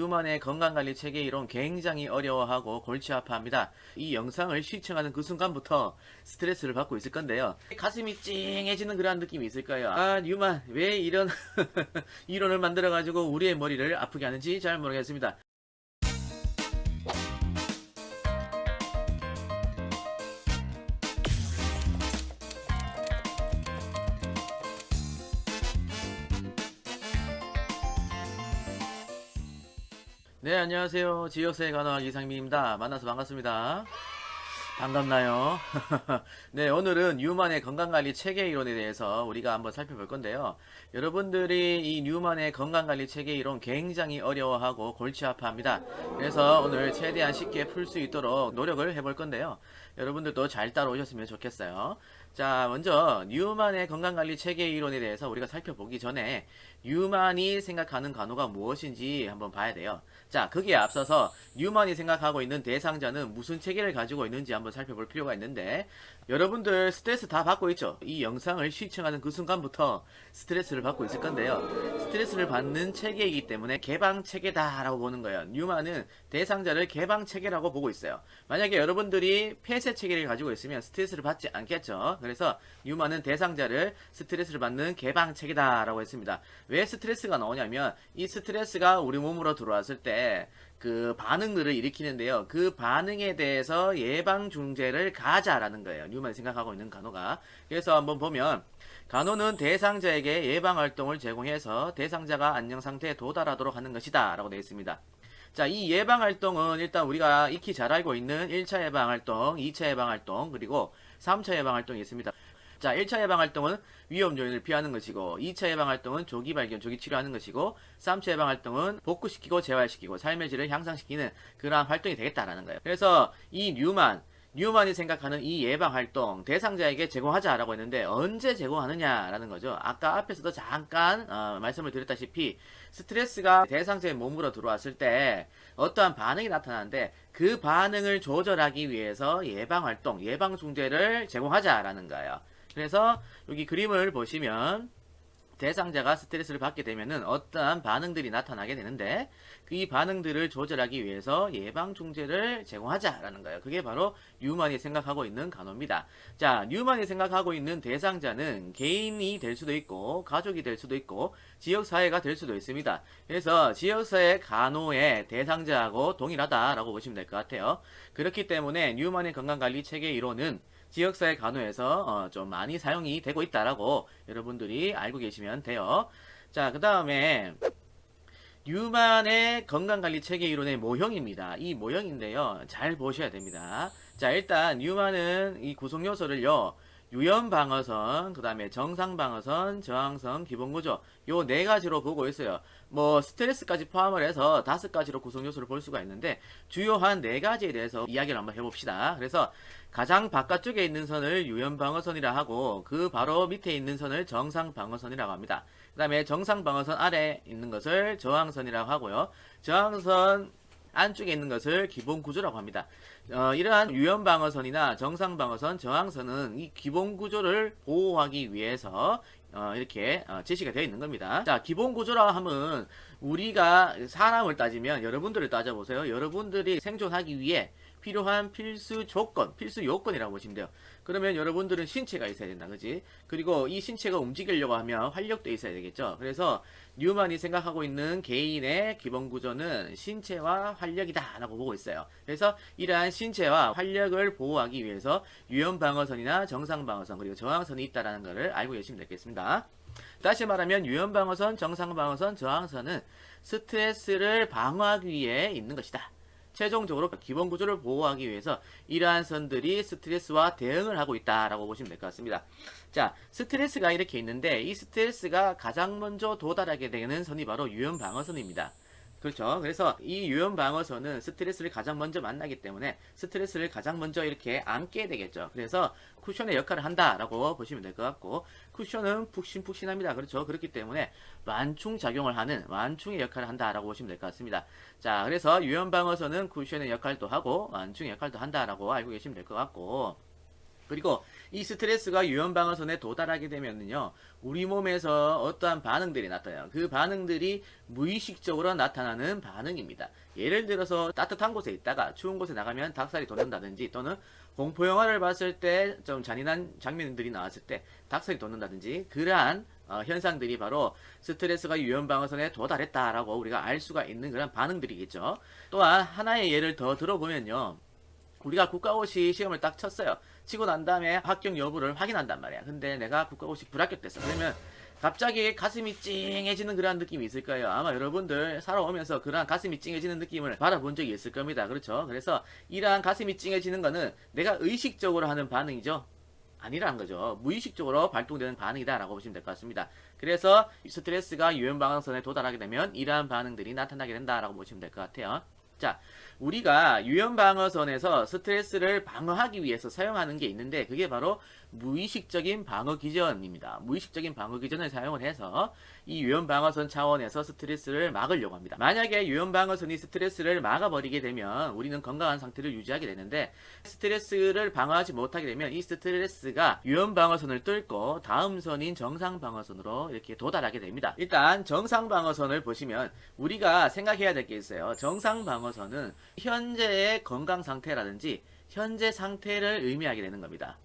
뉴만의 건강관리 체계 이론 굉장히 어려워하고 골치 아파합니다. 이 영상을 시청하는 그 순간부터 스트레스를 받고 있을 건데요. 가슴이 찡해지는 그런 느낌이 있을 거예요. 아, 뉴만 왜 이런 이론을 만들어가지고 우리의 머리를 아프게 하는지 잘 모르겠습니다. 네, 안녕하세요. 지역사회 간호학 이상민입니다. 만나서 반갑습니다. 반갑나요? 네, 오늘은 뉴만의 건강관리 체계 이론에 대해서 우리가 한번 살펴볼 건데요. 여러분들이 이 뉴만의 건강관리 체계 이론 굉장히 어려워하고 골치 아파합니다. 그래서 오늘 최대한 쉽게 풀 수 있도록 노력을 해볼 건데요. 여러분들도 잘 따라오셨으면 좋겠어요. 자, 먼저 뉴만의 건강관리 체계 이론에 대해서 우리가 살펴보기 전에 뉴만이 생각하는 간호가 무엇인지 한번 봐야 돼요. 자, 거기에 앞서서 뉴만이 생각하고 있는 대상자는 무슨 체계를 가지고 있는지 한번 살펴볼 필요가 있는데, 여러분들 스트레스 다 받고 있죠? 이 영상을 시청하는 그 순간부터 스트레스를 받고 있을 건데요. 스트레스를 받는 체계이기 때문에 개방 체계다라고 보는 거예요. 뉴만은 대상자를 개방 체계라고 보고 있어요. 만약에 여러분들이 폐쇄 체계를 가지고 있으면 스트레스를 받지 않겠죠. 그래서 뉴만은 대상자를 스트레스를 받는 개방 체계다라고 했습니다. 왜 스트레스가 나오냐면 이 스트레스가 우리 몸으로 들어왔을 때 그 반응들을 일으키는데요. 그 반응에 대해서 예방 중재를 가자라는 거예요. 뉴만이 생각하고 있는 간호가. 그래서 한번 보면 간호는 대상자에게 예방 활동을 제공해서 대상자가 안녕 상태에 도달하도록 하는 것이다 라고 되어 있습니다. 자, 이 예방 활동은 일단 우리가 익히 잘 알고 있는 1차 예방 활동, 2차 예방 활동, 그리고 3차 예방 활동이 있습니다. 자, 1차 예방 활동은 위험 요인을 피하는 것이고, 2차 예방 활동은 조기 발견, 조기 치료하는 것이고, 3차 예방 활동은 복구시키고 재활시키고 삶의 질을 향상시키는 그러한 활동이 되겠다라는 거예요. 그래서 이 뉴만이 생각하는 이 예방 활동 대상자에게 제공하자라고 했는데 언제 제공하느냐라는 거죠. 아까 앞에서도 잠깐 말씀을 드렸다시피 스트레스가 대상자의 몸으로 들어왔을 때 어떠한 반응이 나타나는데 그 반응을 조절하기 위해서 예방 활동, 예방 중재를 제공하자라는 거예요. 그래서 여기 그림을 보시면 대상자가 스트레스를 받게 되면은 어떠한 반응들이 나타나게 되는데 이 반응들을 조절하기 위해서 예방 중재를 제공하자라는 거예요. 그게 바로 뉴만이 생각하고 있는 간호입니다. 자, 뉴만이 생각하고 있는 대상자는 개인이 될 수도 있고 가족이 될 수도 있고 지역사회가 될 수도 있습니다. 그래서 지역사회 간호의 대상자하고 동일하다라고 보시면 될 것 같아요. 그렇기 때문에 뉴만의 건강관리 체계 이론은 지역사회 간호에서 좀 많이 사용이 되고 있다라고 여러분들이 알고 계시면 돼요. 자, 그 다음에 뉴만의 건강관리 체계 이론의 모형입니다. 이 모형인데요. 잘 보셔야 됩니다. 자, 일단 뉴만은 이 구성 요소를요. 유연방어선, 그 다음에 정상방어선, 저항선, 기본구조 요 네 가지로 보고 있어요. 뭐 스트레스까지 포함을 해서 5가지로 구성 요소를 볼 수가 있는데 주요한 네 가지에 대해서 이야기를 한번 해봅시다. 그래서 가장 바깥쪽에 있는 선을 유연방어선이라 하고 그 바로 밑에 있는 선을 정상방어선이라고 합니다. 그 다음에 정상방어선 아래 있는 것을 저항선이라고 하고요. 저항선 안쪽에 있는 것을 기본구조라고 합니다. 이러한 유연방어선이나 정상방어선, 저항선은 이 기본구조를 보호하기 위해서 이렇게 제시가 되어 있는 겁니다. 자, 기본구조라 하면 우리가 사람을 따지면 여러분들을 따져보세요. 여러분들이 생존하기 위해 필요한 필수 조건, 필수 요건이라고 보시면 돼요. 그러면 여러분들은 신체가 있어야 된다, 그지? 그리고 이 신체가 움직이려고 하면 활력도 있어야 되겠죠. 그래서 뉴만이 생각하고 있는 개인의 기본 구조는 신체와 활력이다 라고 보고 있어요. 그래서 이러한 신체와 활력을 보호하기 위해서 유연방어선이나 정상방어선 그리고 저항선이 있다는 것을 알고 계시면 되겠습니다. 다시 말하면 유연방어선, 정상방어선, 저항선은 스트레스를 방어하기 위해 있는 것이다. 최종적으로 기본 구조를 보호하기 위해서 이러한 선들이 스트레스와 대응을 하고 있다라고 보시면 될 것 같습니다. 자, 스트레스가 이렇게 있는데 이 스트레스가 가장 먼저 도달하게 되는 선이 바로 유연방어선입니다. 그렇죠. 그래서 이 유연방어선은 스트레스를 가장 먼저 만나기 때문에 스트레스를 가장 먼저 이렇게 안게 되겠죠. 그래서 쿠션의 역할을 한다라고 보시면 될 것 같고, 쿠션은 푹신푹신합니다. 그렇죠. 그렇기 때문에 완충작용을 하는 완충의 역할을 한다라고 보시면 될 것 같습니다. 자, 그래서 유연방어선은 쿠션의 역할도 하고 완충의 역할도 한다라고 알고 계시면 될 것 같고, 그리고 이 스트레스가 유연방어선에 도달하게 되면요, 우리 몸에서 어떠한 반응들이 나타나요. 그 반응들이 무의식적으로 나타나는 반응입니다. 예를 들어서 따뜻한 곳에 있다가 추운 곳에 나가면 닭살이 돋는다든지, 또는 공포 영화를 봤을 때 좀 잔인한 장면들이 나왔을 때 닭살이 돋는다든지, 그러한 현상들이 바로 스트레스가 유연방어선에 도달했다라고 우리가 알 수가 있는 그런 반응들이겠죠. 또한 하나의 예를 더 들어보면요, 우리가 국가고시 시험을 딱 쳤어요. 치고 난 다음에 합격 여부를 확인한단 말이야. 근데 내가 국가고시 불합격됐어. 그러면 갑자기 가슴이 찡해지는 그러한 느낌이 있을 거예요. 아마 여러분들 살아오면서 그러한 가슴이 찡해지는 느낌을 받아본 적이 있을 겁니다. 그렇죠? 그래서 이러한 가슴이 찡해지는 거는 내가 의식적으로 하는 반응이죠. 아니라는 거죠. 무의식적으로 발동되는 반응이다라고 보시면 될 것 같습니다. 그래서 스트레스가 유연방어선에 도달하게 되면 이러한 반응들이 나타나게 된다라고 보시면 될 것 같아요. 자, 우리가 유연방어선에서 스트레스를 방어하기 위해서 사용하는 게 있는데, 그게 바로 무의식적인 방어기전입니다. 무의식적인 방어기전을 사용을 해서 이 유연방어선 차원에서 스트레스를 막으려고 합니다. 만약에 유연방어선이 스트레스를 막아버리게 되면 우리는 건강한 상태를 유지하게 되는데, 스트레스를 방어하지 못하게 되면 이 스트레스가 유연방어선을 뚫고 다음 선인 정상방어선으로 이렇게 도달하게 됩니다. 일단 정상방어선을 보시면 우리가 생각해야 될 게 있어요. 정상방어선은 현재의 건강 상태라든지 현재 상태를 의미하게 되는 겁니다.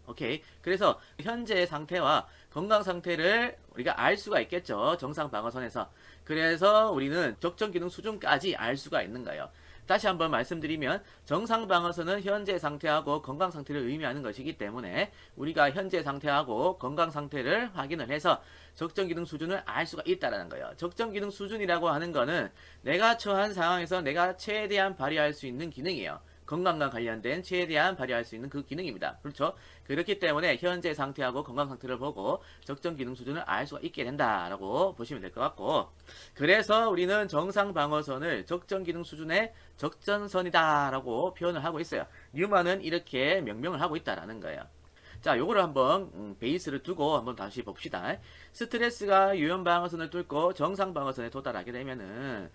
오케이. 그래서 현재의 상태와 건강 상태를 우리가 알 수가 있겠죠. 정상 방어선에서. 그래서 우리는 적정 기능 수준까지 알 수가 있는 거예요. 다시 한번 말씀드리면 정상 방어선은 현재 상태하고 건강 상태를 의미하는 것이기 때문에 우리가 현재 상태하고 건강 상태를 확인을 해서 적정 기능 수준을 알 수가 있다라는 거예요. 적정 기능 수준이라고 하는 거는 내가 처한 상황에서 내가 최대한 발휘할 수 있는 기능이에요. 건강과 관련된 최대한 발휘할 수 있는 그 기능입니다. 그렇죠? 그렇기 때문에 현재 상태하고 건강 상태를 보고 적정 기능 수준을 알 수가 있게 된다라고 보시면 될 것 같고, 그래서 우리는 정상 방어선을 적정 기능 수준의 적정선이다라고 표현을 하고 있어요. 뉴만은 이렇게 명명을 하고 있다라는 거예요. 자, 요거를 한번 베이스를 두고 한번 다시 봅시다. 스트레스가 유연 방어선을 뚫고 정상 방어선에 도달하게 되면은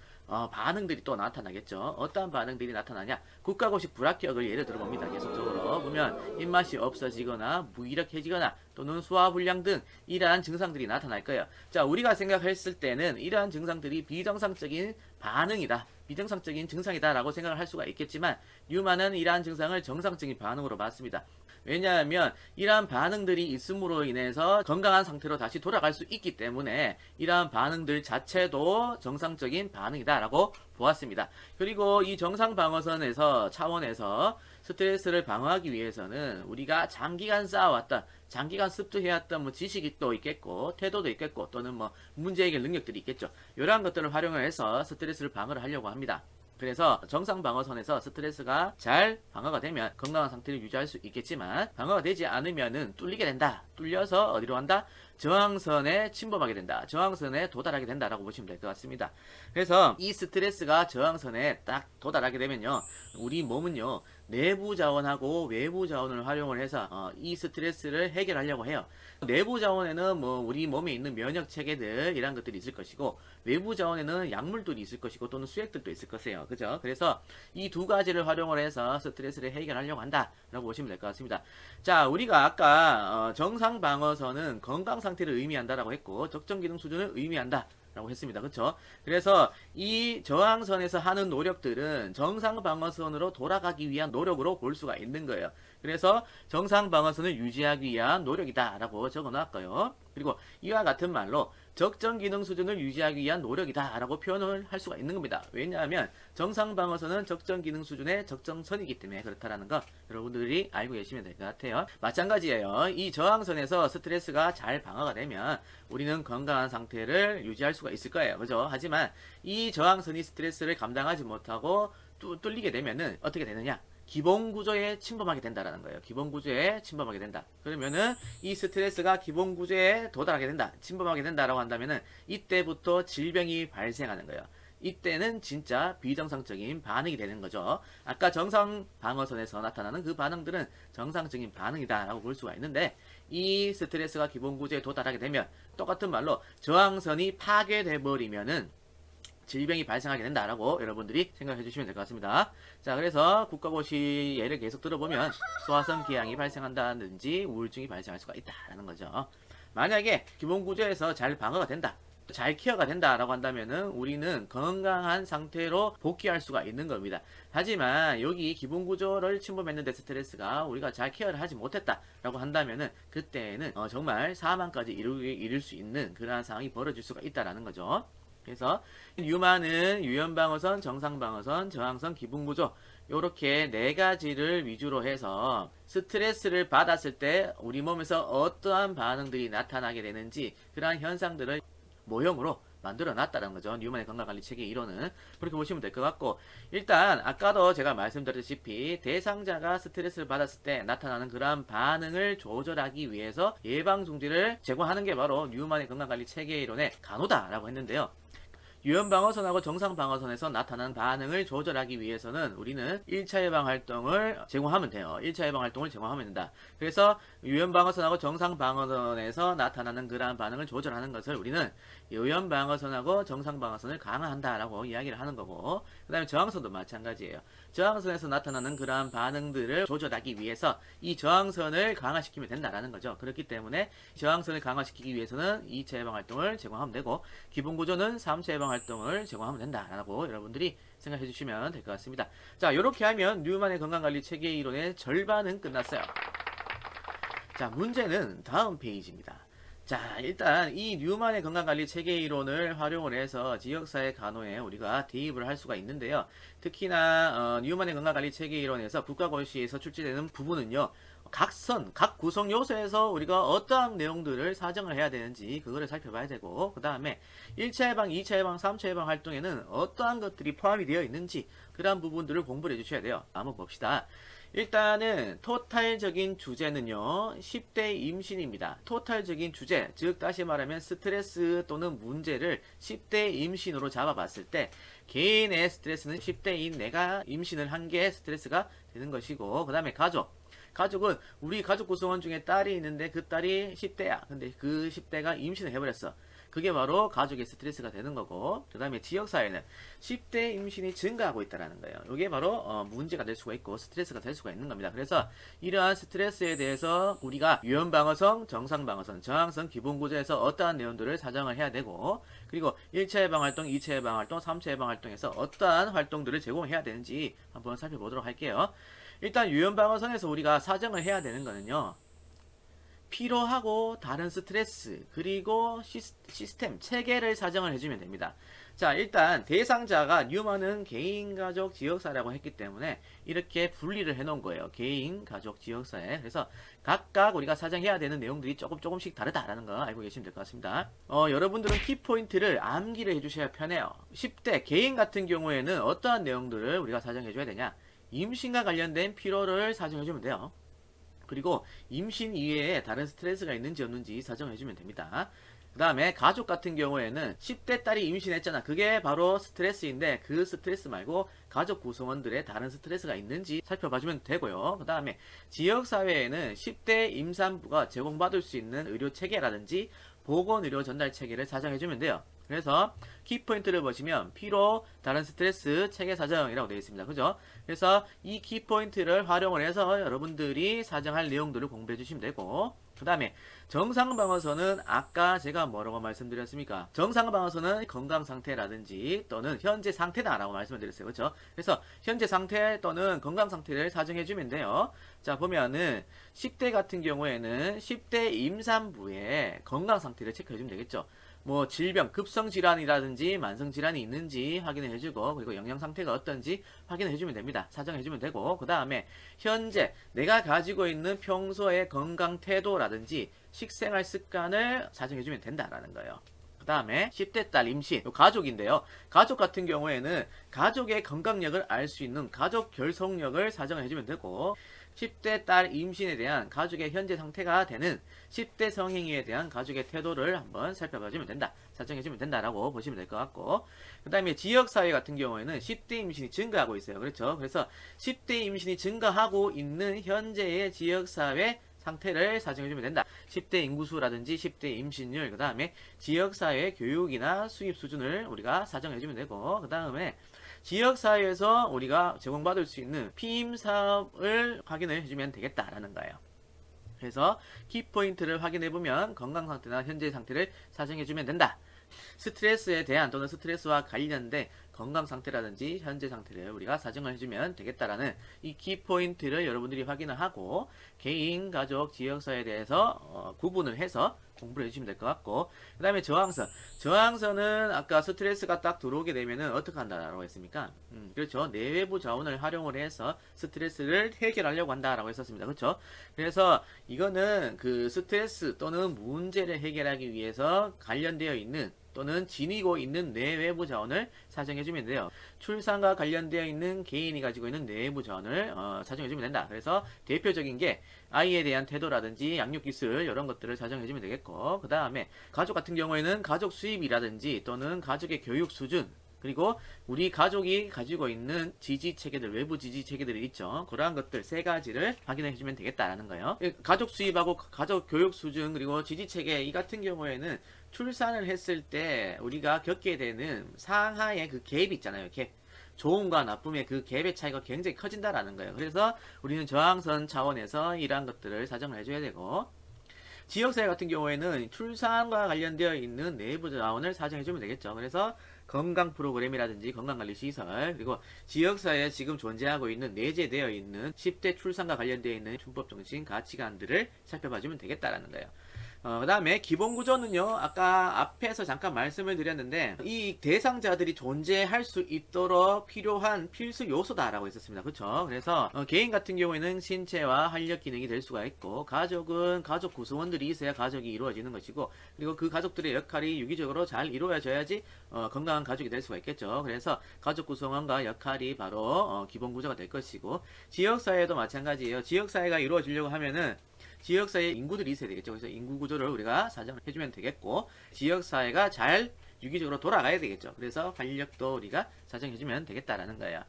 반응들이 또 나타나겠죠. 어떠한 반응들이 나타나냐? 국가고시 불합격을 예를 들어봅니다. 계속적으로 보면 입맛이 없어지거나 무기력해지거나 또는 소화불량 등 이러한 증상들이 나타날 거예요. 자, 우리가 생각했을 때는 이러한 증상들이 비정상적인 반응이다, 비정상적인 증상이다 라고 생각을 할 수가 있겠지만, 뉴만은 이러한 증상을 정상적인 반응으로 봤습니다. 왜냐하면 이러한 반응들이 있음으로 인해서 건강한 상태로 다시 돌아갈 수 있기 때문에 이러한 반응들 자체도 정상적인 반응이다 라고 보았습니다. 그리고 이 정상 방어선에서 차원에서 스트레스를 방어하기 위해서는 우리가 장기간 쌓아왔던, 장기간 습득해왔던 뭐 지식이 또 있겠고 태도도 있겠고 또는 뭐 문제 해결 능력들이 있겠죠. 이러한 것들을 활용을 해서 스트레스를 방어를 하려고 합니다. 그래서 정상 방어선에서 스트레스가 잘 방어가 되면 건강한 상태를 유지할 수 있겠지만, 방어가 되지 않으면은 뚫리게 된다. 뚫려서 어디로 간다? 저항선에 침범하게 된다. 저항선에 도달하게 된다라고 보시면 될 것 같습니다. 그래서 이 스트레스가 저항선에 딱 도달하게 되면요, 우리 몸은요, 내부 자원하고 외부 자원을 활용을 해서 이 스트레스를 해결하려고 해요. 내부 자원에는 뭐 우리 몸에 있는 면역 체계들 이런 것들이 있을 것이고, 외부 자원에는 약물들이 있을 것이고 또는 수액들도 있을 것이에요. 그죠? 그래서 이 두 가지를 활용을 해서 스트레스를 해결하려고 한다라고 보시면 될 것 같습니다. 자, 우리가 아까 정상 방어선은 건강 상태를 의미한다라고 했고 적정 기능 수준을 의미한다 라고 했습니다. 그쵸? 그래서 이 저항선에서 하는 노력들은 정상 방어선으로 돌아가기 위한 노력으로 볼 수가 있는 거예요. 그래서 정상 방어선을 유지하기 위한 노력이다 라고 적어 놨고요. 그리고 이와 같은 말로 적정 기능 수준을 유지하기 위한 노력이다 라고 표현을 할 수가 있는 겁니다. 왜냐하면 정상 방어선은 적정 기능 수준의 적정선이기 때문에 그렇다라는 거 여러분들이 알고 계시면 될 것 같아요. 마찬가지예요. 이 저항선에서 스트레스가 잘 방어가 되면 우리는 건강한 상태를 유지할 수가 있을 거예요. 그죠? 하지만 이 저항선이 스트레스를 감당하지 못하고 뚫리게 되면은 어떻게 되느냐? 기본 구조에 침범하게 된다라는 거예요. 기본 구조에 침범하게 된다. 그러면은 이 스트레스가 기본 구조에 도달하게 된다, 침범하게 된다라고 한다면은 이때부터 질병이 발생하는 거예요. 이때는 진짜 비정상적인 반응이 되는 거죠. 아까 정상 방어선에서 나타나는 그 반응들은 정상적인 반응이다라고 볼 수가 있는데, 이 스트레스가 기본 구조에 도달하게 되면 똑같은 말로 저항선이 파괴돼 버리면은 질병이 발생하게 된다라고 여러분들이 생각해 주시면 될 것 같습니다. 자, 그래서 국가고시 예를 계속 들어보면 소화성 기양이 발생한다든지 우울증이 발생할 수가 있다라는 거죠. 만약에 기본 구조에서 잘 방어가 된다, 잘 케어가 된다라고 한다면은 우리는 건강한 상태로 복귀할 수가 있는 겁니다. 하지만 여기 기본 구조를 침범했는데 스트레스가 우리가 잘 케어를 하지 못했다라고 한다면은 그때는 정말 사망까지 이룰 수 있는 그러한 상황이 벌어질 수가 있다라는 거죠. 그래서 유마는 유연방어선, 정상방어선, 저항선, 기본구조 요렇게 네 가지를 위주로 해서 스트레스를 받았을 때 우리 몸에서 어떠한 반응들이 나타나게 되는지 그러한 현상들을 모형으로 만들어 놨다는 거죠. 뉴만의 건강관리 체계 이론은 그렇게 보시면 될 것 같고, 일단 아까도 제가 말씀드렸다시피 대상자가 스트레스를 받았을 때 나타나는 그러한 반응을 조절하기 위해서 예방종지를 제공하는 게 바로 뉴만의 건강관리 체계 이론의 간호다라고 했는데요. 유연방어선하고 정상방어선에서 나타나는 반응을 조절하기 위해서는 우리는 1차 예방 활동을 제공하면 돼요. 1차 예방 활동을 제공하면 된다. 그래서 유연방어선하고 정상방어선에서 나타나는 그러한 반응을 조절하는 것을 우리는 유연방어선하고 정상방어선을 강화한다라고 이야기를 하는 거고, 그 다음에 저항선도 마찬가지예요. 저항선에서 나타나는 그러한 반응들을 조절하기 위해서 이 저항선을 강화시키면 된다라는 거죠. 그렇기 때문에 저항선을 강화시키기 위해서는 2차 예방 활동을 제공하면 되고, 기본 구조는 3차 예방 활동을 제공하면 된다라고 여러분들이 생각해 주시면 될 것 같습니다. 자, 이렇게 하면 뉴만의 건강관리 체계 이론의 절반은 끝났어요. 자, 문제는 다음 페이지입니다. 자, 일단 이 뉴만의 건강관리 체계 이론을 활용을 해서 지역사회 간호에 우리가 대입을 할 수가 있는데요. 특히나 뉴만의 건강관리 체계 이론에서 국가고시에서 출제되는 부분은요, 각 구성 요소에서 우리가 어떠한 내용들을 사정을 해야 되는지 그거를 살펴봐야 되고, 그 다음에 1차 예방, 2차 예방, 3차 예방 활동에는 어떠한 것들이 포함이 되어 있는지 그러한 부분들을 공부를 해주셔야 돼요. 한번 봅시다. 일단은 토탈적인 주제는요, 10대 임신입니다. 토탈적인 주제, 즉 다시 말하면 스트레스 또는 문제를 10대 임신으로 잡아봤을 때 개인의 스트레스는 10대인 내가 임신을 한 게 스트레스가 되는 것이고, 그 다음에 가족은 우리 가족 구성원 중에 딸이 있는데 그 딸이 10대야. 근데 그 10대가 임신을 해버렸어. 그게 바로 가족의 스트레스가 되는 거고, 그 다음에 지역사회는 10대 임신이 증가하고 있다는 거예요. 이게 바로 문제가 될 수가 있고 스트레스가 될 수가 있는 겁니다. 그래서 이러한 스트레스에 대해서 우리가 유연방어선, 정상방어선, 저항선, 기본구조에서 어떠한 내용들을 사정을 해야 되고, 그리고 1차 예방활동, 2차 예방활동, 3차 예방활동에서 어떠한 활동들을 제공해야 되는지 한번 살펴보도록 할게요. 일단 유연방어선에서 우리가 사정을 해야 되는 거는요, 피로하고 다른 스트레스, 그리고 시스템, 체계를 사정을 해주면 됩니다. 자, 일단 대상자가 뉴만은 개인, 가족, 지역사라고 했기 때문에 이렇게 분리를 해놓은 거예요. 개인, 가족, 지역사회. 그래서 각각 우리가 사정해야 되는 내용들이 조금씩 다르다라는 거 알고 계시면 될 것 같습니다. 여러분들은 키포인트를 암기를 해주셔야 편해요. 10대 개인 같은 경우에는 어떠한 내용들을 우리가 사정해줘야 되냐? 임신과 관련된 피로를 사정해주면 돼요. 그리고 임신 이외에 다른 스트레스가 있는지 없는지 사정해주면 됩니다. 그 다음에 가족 같은 경우에는 10대 딸이 임신했잖아. 그게 바로 스트레스인데 그 스트레스 말고 가족 구성원들의 다른 스트레스가 있는지 살펴봐주면 되고요. 그 다음에 지역사회에는 10대 임산부가 제공받을 수 있는 의료 체계라든지 보건의료 전달 체계를 사정해주면 돼요. 그래서 키포인트를 보시면 피로, 다른 스트레스, 체계 사정이라고 되어 있습니다. 그죠? 그래서 이 키포인트를 활용을 해서 여러분들이 사정할 내용들을 공부해 주시면 되고, 그 다음에 정상방어선은 아까 제가 뭐라고 말씀드렸습니까? 정상방어선은 건강 상태라든지 또는 현재 상태다 라고 말씀을 드렸어요. 그렇죠? 그래서 현재 상태 또는 건강 상태를 사정해 주면 돼요. 자, 보면은 10대 같은 경우에는 10대 임산부의 건강 상태를 체크해 주면 되겠죠. 뭐 질병, 급성질환이라든지 만성질환이 있는지 확인을 해주고, 그리고 영양 상태가 어떤지 확인을 해주면 됩니다. 사정해주면 되고, 그 다음에 현재 내가 가지고 있는 평소의 건강 태도라든지 식생활 습관을 사정해주면 된다라는 거예요. 그 다음에 10대 딸 임신, 가족인데요. 가족 같은 경우에는 가족의 건강력을 알 수 있는 가족 결속력을 사정을 해주면 되고, 10대 딸 임신에 대한 가족의 현재 상태가 되는 10대 성행위에 대한 가족의 태도를 한번 살펴봐주면 된다. 설정해주면 된다라고 보시면 될 것 같고, 그 다음에 지역사회 같은 경우에는 10대 임신이 증가하고 있어요. 그렇죠? 그래서 10대 임신이 증가하고 있는 현재의 지역사회 상태를 사정해주면 된다. 10대 인구수라든지 10대 임신율, 그 다음에 지역사회 교육이나 수입 수준을 우리가 사정해주면 되고, 그 다음에 지역사회에서 우리가 제공받을 수 있는 피임 사업을 확인을 해주면 되겠다라는 거예요. 그래서 키포인트를 확인해보면 건강상태나 현재 상태를 사정해주면 된다. 스트레스에 대한 또는 스트레스와 관련된 건강 상태라든지 현재 상태를 우리가 사정을 해주면 되겠다라는 이 키포인트를 여러분들이 확인을 하고 개인, 가족, 지역사회에 대해서 구분을 해서 공부를 해주시면 될 것 같고, 그 다음에 저항선. 저항선은 아까 스트레스가 딱 들어오게 되면은 어떻게 한다라고 했습니까? 그렇죠. 내외부 자원을 활용을 해서 스트레스를 해결하려고 한다라고 했었습니다. 그렇죠. 그래서 이거는 그 스트레스 또는 문제를 해결하기 위해서 관련되어 있는 또는 지니고 있는 내외부 자원을 사정해주면 돼요. 출산과 관련되어 있는 개인이 가지고 있는 내외부 자원을 사정해주면 된다. 그래서 대표적인 게 아이에 대한 태도라든지 양육기술 이런 것들을 사정해주면 되겠고, 그 다음에 가족 같은 경우에는 가족 수입이라든지 또는 가족의 교육 수준, 그리고 우리 가족이 가지고 있는 지지 체계들, 외부 지지 체계들이 있죠. 그러한 것들 세 가지를 확인해 주면 되겠다라는 거예요. 가족 수입하고 가족 교육 수준 그리고 지지 체계 이 같은 경우에는 출산을 했을 때 우리가 겪게 되는 상하의 그 갭이 있잖아요. 갭. 좋음과 나쁨의 그 갭의 차이가 굉장히 커진다라는 거예요. 그래서 우리는 저항선 차원에서 이러한 것들을 사정을 해줘야 되고, 지역사회 같은 경우에는 출산과 관련되어 있는 내부 자원을 사정해주면 되겠죠. 그래서 건강 프로그램이라든지 건강관리시설, 그리고 지역사회에 지금 존재하고 있는 내재되어 있는 10대 출산과 관련되어 있는 준법정신 가치관들을 살펴봐주면 되겠다라는 거예요. 그 다음에 기본구조는요, 아까 앞에서 잠깐 말씀을 드렸는데, 이 대상자들이 존재할 수 있도록 필요한 필수 요소다라고 했었습니다. 그쵸? 그래서, 개인 같은 경우에는 신체와 활력 기능이 될 수가 있고, 가족은 가족 구성원들이 있어야 가족이 이루어지는 것이고, 그리고 그 가족들의 역할이 유기적으로 잘 이루어져야지, 건강한 가족이 될 수가 있겠죠. 그래서, 가족 구성원과 역할이 바로, 기본구조가 될 것이고, 지역사회도 마찬가지예요. 지역사회가 이루어지려고 하면은, 지역사회에 인구들이 있어야 되겠죠. 그래서 인구 구조를 우리가 사정을 해주면 되겠고, 지역사회가 잘 유기적으로 돌아가야 되겠죠. 그래서 활력도 우리가 사정해주면 되겠다라는 거예요.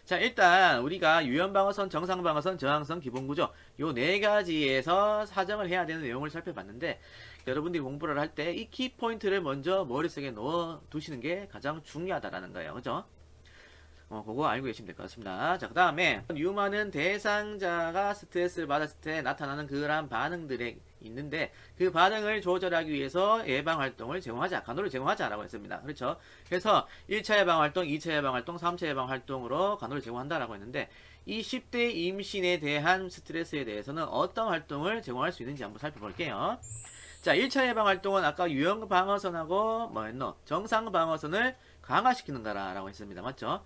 자, 일단 우리가 유연방어선, 정상방어선, 저항선, 기본구조 요 네 가지에서 사정을 해야 되는 내용을 살펴봤는데, 여러분들이 공부를 할 때 이 키포인트를 먼저 머릿속에 넣어 두시는 게 가장 중요하다라는 거예요. 그죠? 그거 알고 계시면 될 것 같습니다. 자, 그 다음에 유만은 대상자가 스트레스를 받았을 때 나타나는 그러한 반응들이 있는데, 그 반응을 조절하기 위해서 예방활동을 제공하자, 간호를 제공하자라고 했습니다. 그렇죠? 그래서 1차 예방활동, 2차 예방활동, 3차 예방활동으로 간호를 제공한다라고 했는데, 이 10대 임신에 대한 스트레스에 대해서는 어떤 활동을 제공할 수 있는지 한번 살펴볼게요. 자, 1차 예방활동은 아까 유연방어선하고 뭐였노? 정상방어선을 강화시키는 거라고 했습니다. 맞죠?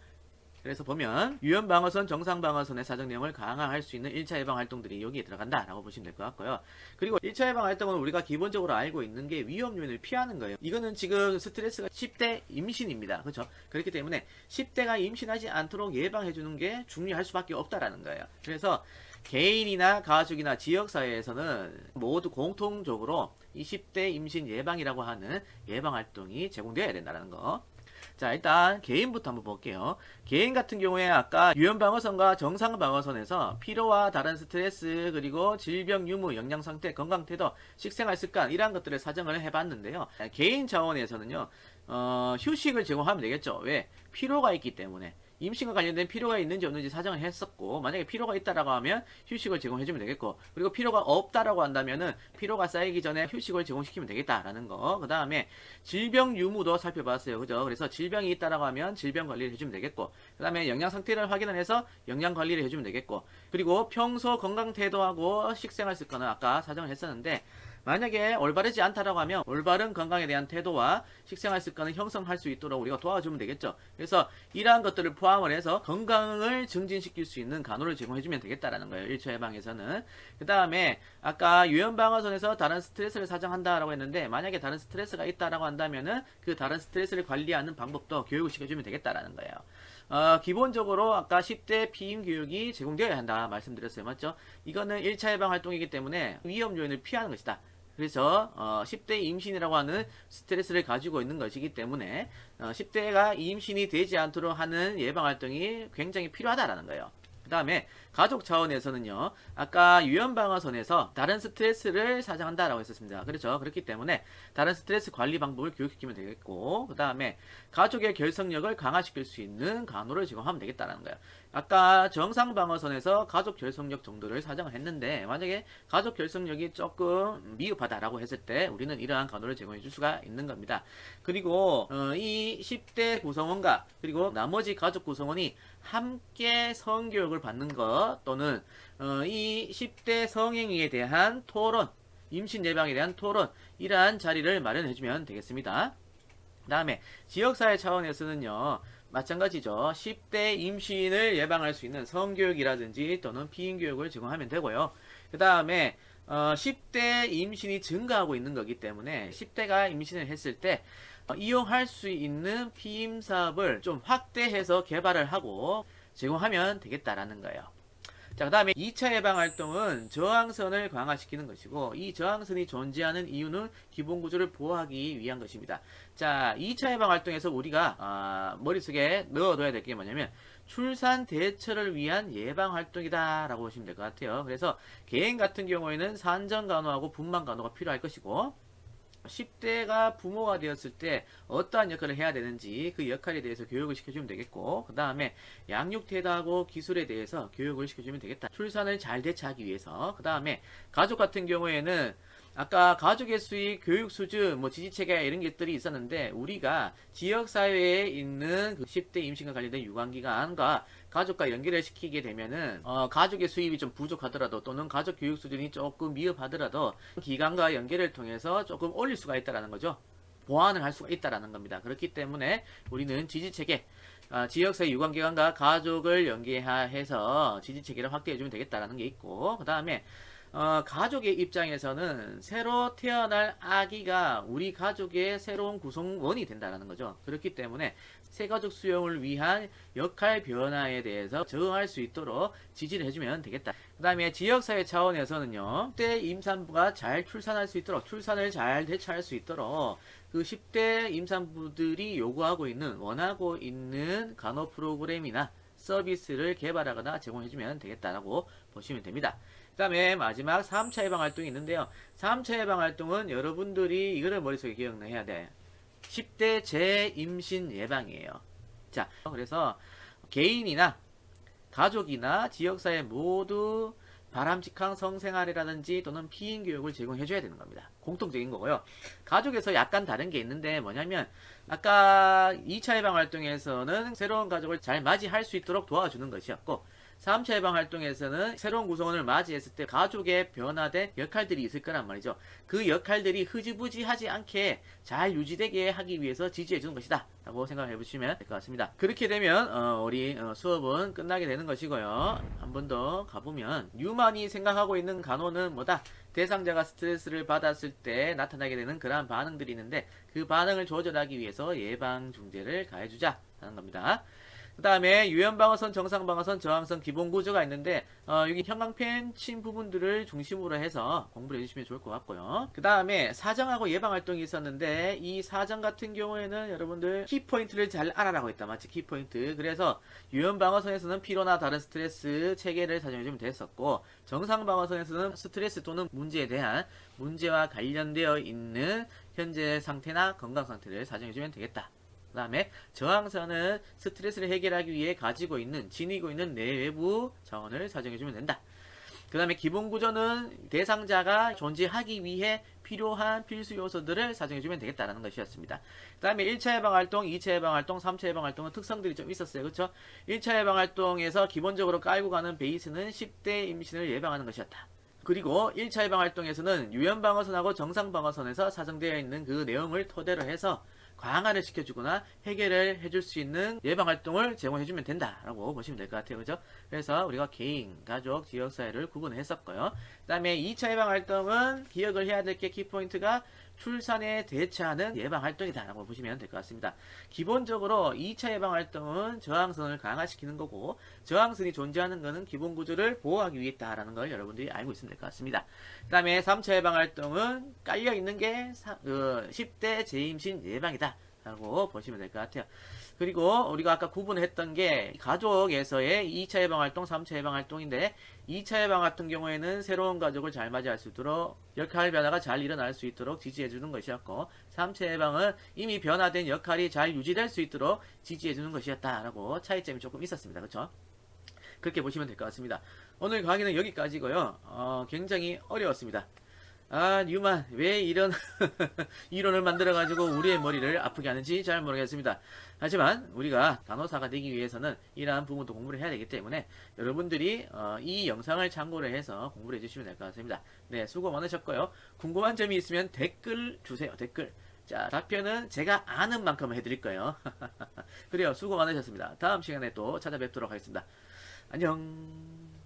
그래서 보면 유연방어선, 정상방어선의 사정 내용을 강화할 수 있는 1차 예방 활동들이 여기에 들어간다라고 보시면 될 것 같고요. 그리고 1차 예방 활동은 우리가 기본적으로 알고 있는 게 위험 요인을 피하는 거예요. 이거는 지금 스트레스가 10대 임신입니다. 그렇죠? 그렇기 때문에 10대가 임신하지 않도록 예방해 주는 게 중요할 수밖에 없다라는 거예요. 그래서 개인이나 가족이나 지역사회에서는 모두 공통적으로 이 10대 임신 예방이라고 하는 예방 활동이 제공되어야 된다는 거. 자, 일단 개인부터 한번 볼게요. 개인 같은 경우에 아까 유연방어선과 정상방어선에서 피로와 다른 스트레스, 그리고 질병 유무, 영양상태, 건강태도, 식생활 습관 이러한 것들을 사정을 해봤는데요. 개인 차원에서는요, 휴식을 제공하면 되겠죠. 왜? 피로가 있기 때문에. 임신과 관련된 피로가 있는지 없는지 사정을 했었고, 만약에 피로가 있다라고 하면 휴식을 제공해주면 되겠고, 그리고 피로가 없다라고 한다면은 피로가 쌓이기 전에 휴식을 제공시키면 되겠다라는 거. 그 다음에 질병 유무도 살펴봤어요. 그죠? 그래서 질병이 있다라고 하면 질병 관리를 해주면 되겠고, 그 다음에 영양 상태를 확인을 해서 영양 관리를 해주면 되겠고, 그리고 평소 건강 태도하고 식생활 습관은 아까 사정을 했었는데, 만약에 올바르지 않다라고 하면 올바른 건강에 대한 태도와 식생활 습관을 형성할 수 있도록 우리가 도와주면 되겠죠. 그래서 이러한 것들을 포함을 해서 건강을 증진시킬 수 있는 간호를 제공해주면 되겠다라는 거예요. 1차 예방에서는. 그 다음에 아까 유연방어선에서 다른 스트레스를 사정한다라고 했는데, 만약에 다른 스트레스가 있다라고 한다면은 그 다른 스트레스를 관리하는 방법도 교육을 시켜주면 되겠다라는 거예요. 기본적으로 아까 10대 피임 교육이 제공되어야 한다 말씀드렸어요. 맞죠? 이거는 1차 예방 활동이기 때문에 위험 요인을 피하는 것이다. 그래서 10대 임신이라고 하는 스트레스를 가지고 있는 것이기 때문에 10대가 임신이 되지 않도록 하는 예방활동이 굉장히 필요하다라는 거예요. 그 다음에 가족 차원에서는요, 아까 유연방어선에서 다른 스트레스를 사정한다라고 했었습니다. 그렇죠. 그렇기 때문에 다른 스트레스 관리 방법을 교육시키면 되겠고, 그 다음에 가족의 결속력을 강화시킬 수 있는 간호를 제공하면 되겠다라는 거예요. 아까 정상방어선에서 가족 결속력 정도를 사정을 했는데, 만약에 가족 결속력이 조금 미흡하다라고 했을 때 우리는 이러한 간호를 제공해 줄 수가 있는 겁니다. 그리고 이 10대 구성원과 그리고 나머지 가족 구성원이 함께 성교육을 받는 것, 또는 이 10대 성행위에 대한 토론, 임신 예방에 대한 토론, 이러한 자리를 마련해주면 되겠습니다. 그 다음에 지역사회 차원에서는요, 마찬가지죠. 10대 임신을 예방할 수 있는 성교육이라든지 또는 피임교육을 제공하면 되고요. 그 다음에 10대 임신이 증가하고 있는 거기 때문에 10대가 임신을 했을 때 이용할 수 있는 피임 사업을 좀 확대해서 개발을 하고 제공하면 되겠다라는 거예요. 자, 그 다음에 2차 예방 활동은 저항선을 강화시키는 것이고, 이 저항선이 존재하는 이유는 기본 구조를 보호하기 위한 것입니다. 자, 2차 예방 활동에서 우리가 머릿속에 넣어둬야 될 게 뭐냐면 출산 대처를 위한 예방 활동이다 라고 보시면 될 것 같아요. 그래서 개인 같은 경우에는 산전 간호하고 분만 간호가 필요할 것이고, 10대가 부모가 되었을 때 어떠한 역할을 해야 되는지 그 역할에 대해서 교육을 시켜주면 되겠고, 그 다음에 양육태도하고 기술에 대해서 교육을 시켜주면 되겠다. 출산을 잘 대처하기 위해서. 그 다음에 가족 같은 경우에는 아까 가족의 수익, 교육 수준, 지지체계 이런 것들이 있었는데, 우리가 지역사회에 있는 그 10대 임신과 관련된 유관기관과 가족과 연결을 시키게 되면은 가족의 수입이 좀 부족하더라도 또는 가족 교육 수준이 조금 미흡하더라도 기관과 연결을 통해서 조금 올릴 수가 있다라는 거죠. 보완을 할 수가 있다라는 겁니다. 그렇기 때문에 우리는 지지체계, 지역사회 유관기관과 가족을 연계해서 지지체계를 확대해주면 되겠다라는 게 있고, 그 다음에 가족의 입장에서는 새로 태어날 아기가 우리 가족의 새로운 구성원이 된다는 거죠. 그렇기 때문에 새가족 수용을 위한 역할 변화에 대해서 적응할 수 있도록 지지를 해주면 되겠다. 그 다음에 지역사회 차원에서는요, 10대 임산부가 잘 출산할 수 있도록, 출산을 잘 대처할 수 있도록 그 10대 임산부들이 요구하고 있는, 원하고 있는 간호 프로그램이나 서비스를 개발하거나 제공해주면 되겠다라고 보시면 됩니다. 그 다음에 마지막 3차 예방 활동이 있는데요. 3차 예방 활동은 여러분들이 이거를 머릿속에 기억해야 돼. 10대 재임신 예방이에요. 자, 그래서 개인이나 가족이나 지역사회 모두 바람직한 성생활이라든지 또는 피임 교육을 제공해줘야 되는 겁니다. 공통적인 거고요. 가족에서 약간 다른 게 있는데 뭐냐면, 아까 2차 예방 활동에서는 새로운 가족을 잘 맞이할 수 있도록 도와주는 것이었고, 3차 예방 활동에서는 새로운 구성원을 맞이했을 때 가족의 변화된 역할들이 있을 거란 말이죠. 그 역할들이 흐지부지하지 않게 잘 유지되게 하기 위해서 지지해 주는 것이다 라고 생각해 보시면 될 것 같습니다. 그렇게 되면 우리 수업은 끝나게 되는 것이고요. 한 번 더 가보면, 뉴만이 생각하고 있는 간호는 뭐다? 대상자가 스트레스를 받았을 때 나타나게 되는 그러한 반응들이 있는데, 그 반응을 조절하기 위해서 예방 중재를 가해주자 라는 겁니다. 그 다음에 유연방어선, 정상방어선, 저항선 기본 구조가 있는데 여기 형광펜 친 부분들을 중심으로 해서 공부를 해주시면 좋을 것 같고요. 그 다음에 사정하고 예방활동이 있었는데, 이 사정 같은 경우에는 여러분들 키포인트를 잘 알아라고 했다. 맞지? 키포인트. 그래서 유연방어선에서는 피로나 다른 스트레스 체계를 사정해주면 됐었고, 정상방어선에서는 스트레스 또는 문제에 대한 문제와 관련되어 있는 현재 상태나 건강 상태를 사정해주면 되겠다. 그 다음에 저항선은 스트레스를 해결하기 위해 가지고 있는, 지니고 있는 내외부 자원을 사정해주면 된다. 그 다음에 기본 구조는 대상자가 존재하기 위해 필요한 필수 요소들을 사정해주면 되겠다라는 것이었습니다. 그 다음에 1차 예방활동, 2차 예방활동, 3차 예방활동은 특성들이 좀 있었어요. 그렇죠? 1차 예방활동에서 기본적으로 깔고 가는 베이스는 10대 임신을 예방하는 것이었다. 그리고 1차 예방활동에서는 유연방어선하고 정상방어선에서 사정되어 있는 그 내용을 토대로 해서 강화를 시켜주거나 해결을 해줄 수 있는 예방활동을 제공해주면 된다라고 보시면 될 것 같아요. 그죠? 그래서 우리가 개인, 가족, 지역사회를 구분했었고요. 그 다음에 2차 예방활동은 기억을 해야 될 게 키포인트가 출산에 대처하는 예방활동이다라고 보시면 될 것 같습니다. 기본적으로 2차 예방활동은 저항선을 강화시키는 거고, 저항선이 존재하는 것은 기본 구조를 보호하기 위해 있다라는 걸 여러분들이 알고 있으면 될 것 같습니다. 그 다음에 3차 예방활동은 깔려있는 게 10대 재임신 예방이다 라고 보시면 될 것 같아요. 그리고 우리가 아까 구분했던 게 가족에서의 2차 예방 활동, 3차 예방 활동인데 2차 예방 같은 경우에는 새로운 가족을 잘 맞이할 수 있도록 역할 변화가 잘 일어날 수 있도록 지지해 주는 것이었고 3차 예방은 이미 변화된 역할이 잘 유지될 수 있도록 지지해 주는 것이었다라고 차이점이 조금 있었습니다. 그렇죠? 그렇게 보시면 될 것 같습니다. 오늘 강의는 여기까지고요. 굉장히 어려웠습니다. 아, 뉴만, 왜 이런 이론을 만들어가지고 우리의 머리를 아프게 하는지 잘 모르겠습니다. 하지만 우리가 간호사가 되기 위해서는 이러한 부분도 공부를 해야 되기 때문에 여러분들이 이 영상을 참고를 해서 공부를 해주시면 될 것 같습니다. 네, 수고 많으셨고요. 궁금한 점이 있으면 댓글 주세요. 댓글. 자, 답변은 제가 아는 만큼 해드릴 거예요. 그래요, 수고 많으셨습니다. 다음 시간에 또 찾아뵙도록 하겠습니다. 안녕.